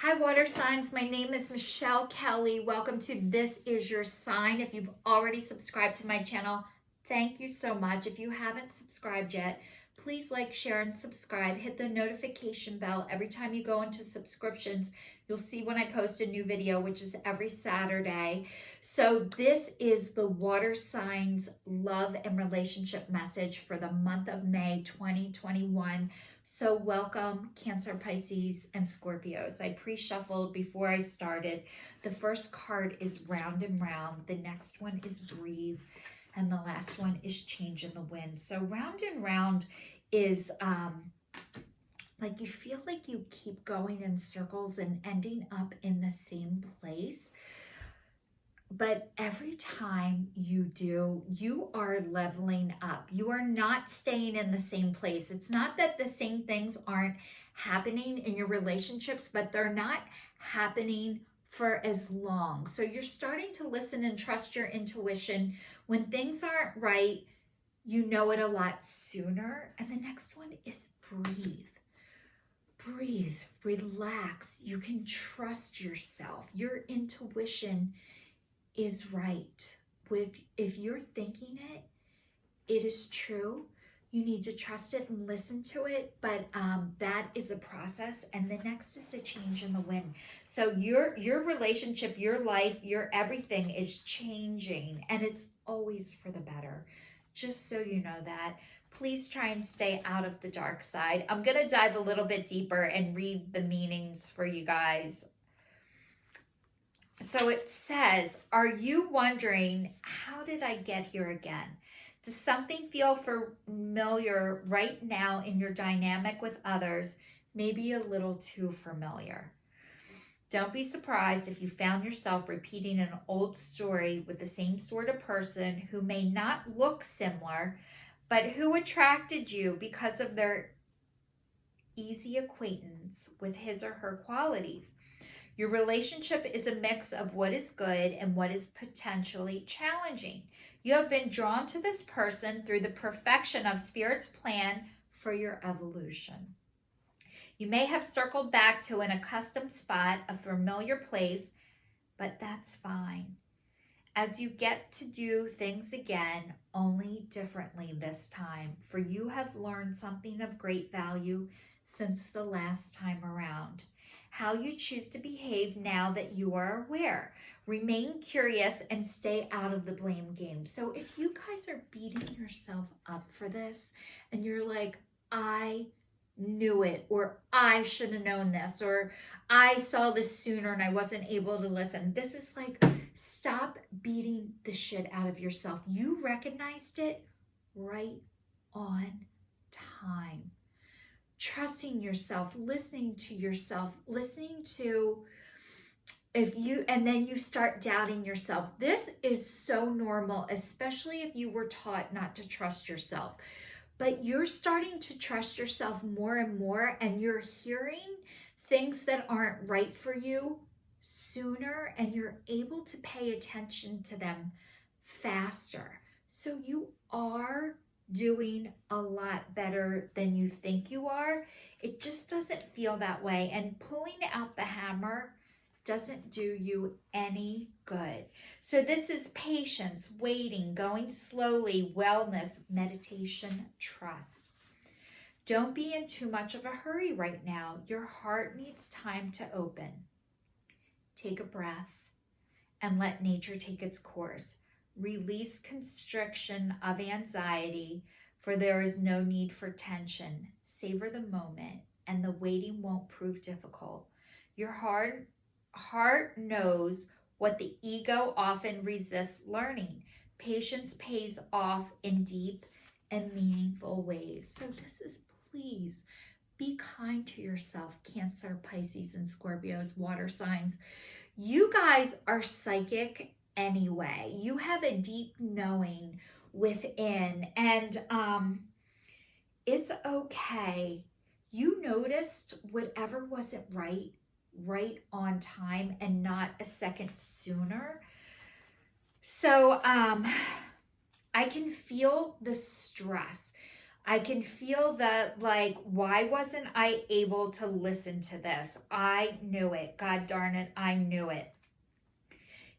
Hi, water signs. My name is Michelle Kelly. Welcome to This Is Your Sign. If you've already subscribed to my channel, thank you so much. If you haven't subscribed yet, please like, share, and subscribe. Hit the notification bell. Every time you go into subscriptions, you'll see when I post a new video, which is every Saturday. So this is the water signs love and relationship message for the month of May 2021. So welcome, Cancer, Pisces, and Scorpios. I pre-shuffled before I started. The first card is Round and Round. The next one is Breathe. And the last one is Change in the Wind. So Round and Round is like you feel like you keep going in circles and ending up in the same place. But every time you do, you are leveling up. You are not staying in the same place. It's not that the same things aren't happening in your relationships, but they're not happening for as long. So you're starting to listen and trust your intuition. When things aren't right, you know it a lot sooner. And the next one is breathe. Breathe, relax. You can trust yourself. Your intuition is right. If you're thinking it, it is true. You need to trust it and listen to it, but that is a process. And the next is a change in the wind. So your relationship, your life, your everything is changing, and it's always for the better. Just so you know that. Please try and stay out of the dark side. I'm going to dive a little bit deeper and read the meanings for you guys. So it says, are you wondering, how did I get here again? Does something feel familiar right now in your dynamic with others? Maybe a little too familiar. Don't be surprised if you found yourself repeating an old story with the same sort of person who may not look similar, but who attracted you because of their easy acquaintance with his or her qualities. Your relationship is a mix of what is good and what is potentially challenging. You have been drawn to this person through the perfection of Spirit's plan for your evolution. You may have circled back to an accustomed spot, a familiar place, but that's fine. As you get to do things again, only differently this time, for you have learned something of great value since the last time around. How you choose to behave now that you are aware. Remain curious and stay out of the blame game. So if you guys are beating yourself up for this and you're like, I knew it, or I should have known this, or I saw this sooner and I wasn't able to listen. This is like, stop beating the shit out of yourself. You recognized it right on time. Trusting yourself, listening to and then you start doubting yourself. This is so normal, especially if you were taught not to trust yourself. But you're starting to trust yourself more and more, and you're hearing things that aren't right for you sooner, and you're able to pay attention to them faster. So you are doing a lot better than you think you are. It just doesn't feel that way. And pulling out the hammer doesn't do you any good. So this is patience, waiting, going slowly, wellness, meditation, trust. Don't be in too much of a hurry right now. Your heart needs time to open. Take a breath and let nature take its course. Release constriction of anxiety, for there is no need for tension. Savor the moment, and the waiting won't prove difficult. Your heart knows what the ego often resists learning. Patience pays off in deep and meaningful ways. So this is, please, be kind to yourself, Cancer, Pisces, and Scorpios, water signs. You guys are psychic anyway. You have a deep knowing within, and it's okay. You noticed whatever wasn't right on time and not a second sooner. So I can feel the stress. I can feel that, like, why wasn't I able to listen to this? I knew it. God darn it, I knew it.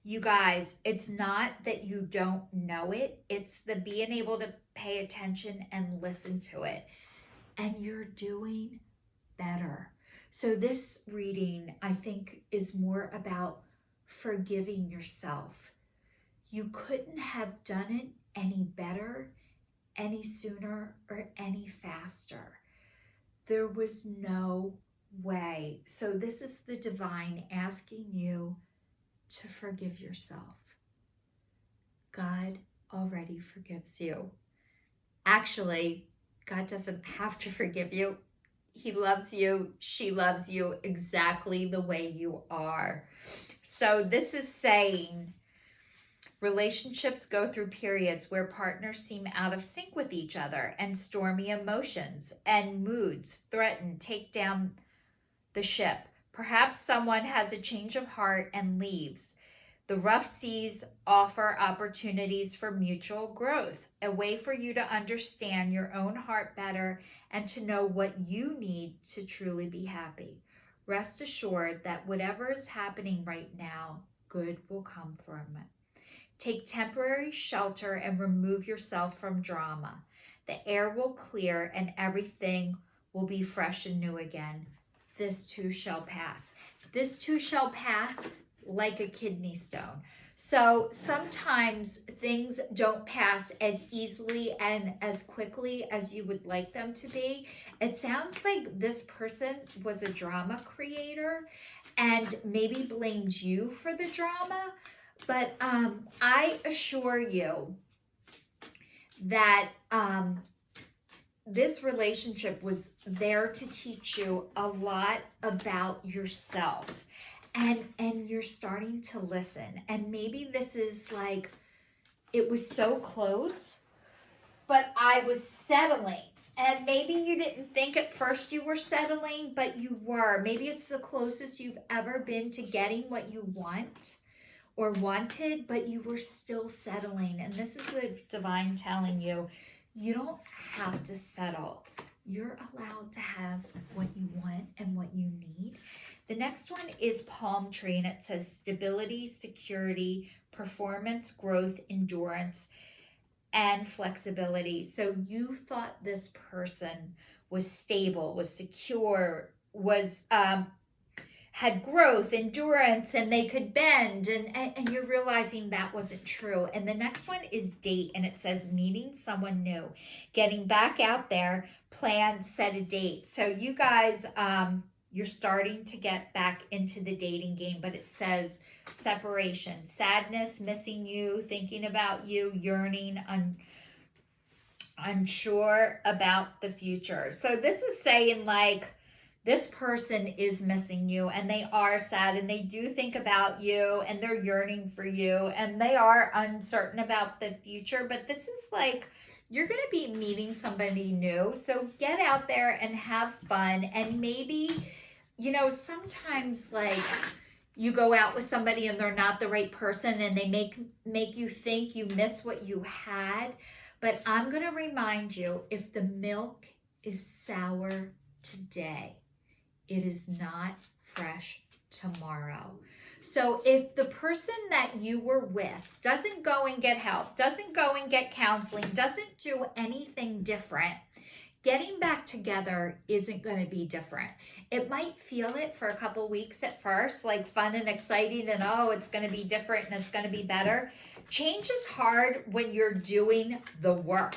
You guys, it's not that you don't know it, it's the being able to pay attention and listen to it. And you're doing better. So, this reading, I think, is more about forgiving yourself. You couldn't have done it any better, any sooner, or any faster. There was no way. So, this is the divine asking you to forgive yourself. God already forgives you. Actually, God doesn't have to forgive you. He loves you. She loves you exactly the way you are. So this is saying relationships go through periods where partners seem out of sync with each other, and stormy emotions and moods threaten take down the ship. Perhaps someone has a change of heart and leaves. The rough seas offer opportunities for mutual growth, a way for you to understand your own heart better and to know what you need to truly be happy. Rest assured that whatever is happening right now, good will come from it. Take temporary shelter and remove yourself from drama. The air will clear and everything will be fresh and new again. This too shall pass. This too shall pass like a kidney stone. So sometimes things don't pass as easily and as quickly as you would like them to be. It sounds like this person was a drama creator and maybe blamed you for the drama. But I assure you that this relationship was there to teach you a lot about yourself. And you're starting to listen. And maybe this is like, it was so close, but I was settling. And maybe you didn't think at first you were settling, but you were. Maybe it's the closest you've ever been to getting what you want or wanted, but you were still settling. And this is the divine telling you, you don't have to settle. You're allowed to have what you want and what you need. The next one is palm tree, and it says stability, security, performance, growth, endurance, and flexibility. So you thought this person was stable, was secure, was had growth, endurance, and they could bend, and you're realizing that wasn't true. And the next one is date, and it says meeting someone new, getting back out there, plan, set a date. So you guys, you're starting to get back into the dating game, but it says separation, sadness, missing you, thinking about you, yearning, unsure about the future. So this is saying, like, this person is missing you, and they are sad, and they do think about you, and they're yearning for you, and they are uncertain about the future. But this is like, you're going to be meeting somebody new. So get out there and have fun. And maybe, you know, sometimes like you go out with somebody and they're not the right person, and they make you think you miss what you had. But I'm going to remind you, if the milk is sour today, it is not fresh tomorrow. So if the person that you were with doesn't go and get help, doesn't go and get counseling, doesn't do anything different, getting back together isn't going to be different. It might feel it for a couple weeks at first, like fun and exciting, and oh, it's going to be different and it's going to be better. Change is hard when you're doing the work.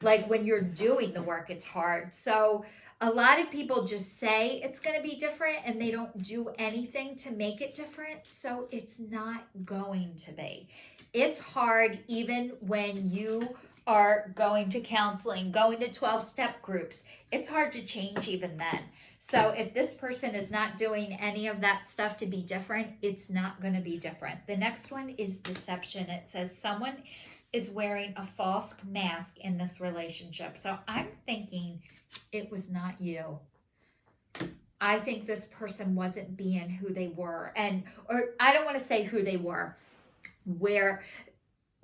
Like when you're doing the work, it's hard. So a lot of people just say it's going to be different and they don't do anything to make it different. So it's not going to be. It's hard even when you are going to counseling, going to 12-step groups. It's hard to change even then. So if this person is not doing any of that stuff to be different, it's not going to be different. The next one is deception. It says someone is wearing a false mask in this relationship. So I'm thinking it was not you. I think this person wasn't being who they were. Or I don't want to say who they were, where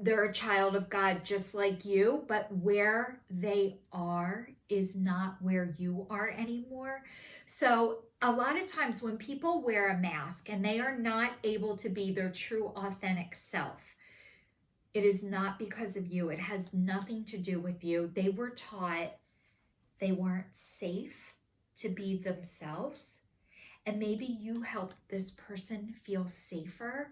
they're a child of God just like you, but where they are is not where you are anymore. So a lot of times when people wear a mask and they are not able to be their true authentic self, it is not because of you. It has nothing to do with you. They were taught they weren't safe to be themselves. And maybe you helped this person feel safer,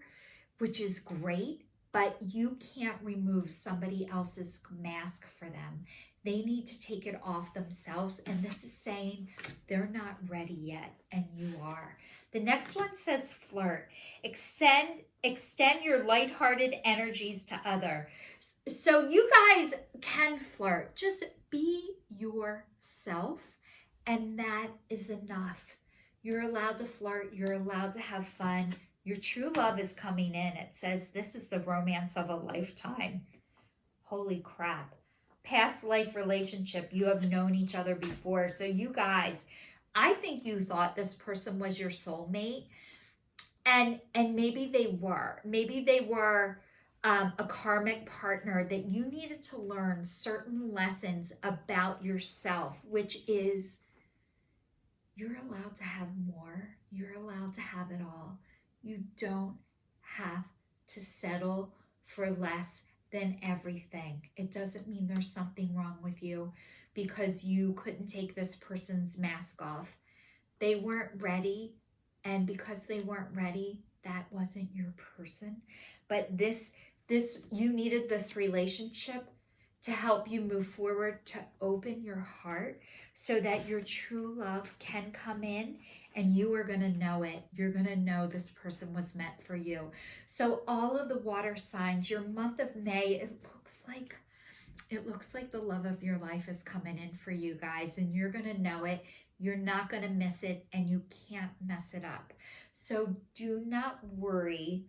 which is great, but you can't remove somebody else's mask for them. They need to take it off themselves. And this is saying they're not ready yet, and you are. The next one says flirt. Extend your lighthearted energies to others. So you guys can flirt. Just be yourself, and that is enough. You're allowed to flirt. You're allowed to have fun. Your true love is coming in. It says this is the romance of a lifetime. Holy crap. Past life relationship. You have known each other before. So you guys, I think you thought this person was your soulmate. And maybe they were. Maybe they were a karmic partner that you needed to learn certain lessons about yourself, which is you're allowed to have more. You're allowed to have it all. You don't have to settle for less than everything. It doesn't mean there's something wrong with you because you couldn't take this person's mask off. They weren't ready, and because they weren't ready, that wasn't your person. But this you needed this relationship to help you move forward, to open your heart so that your true love can come in, and you are going to know it. You're going to know this person was meant for you. So all of the water signs, your month of May, it looks like the love of your life is coming in for you guys, and you're going to know it. You're not going to miss it, and you can't mess it up. So do not worry.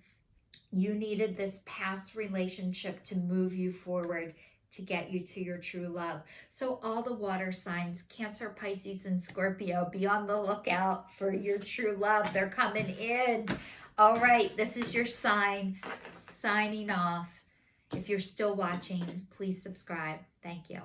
You needed this past relationship to move you forward, to get you to your true love. So all the water signs, Cancer, Pisces, and Scorpio, be on the lookout for your true love. They're coming in. All right, this is your sign. Signing off. If you're still watching, please subscribe. Thank you.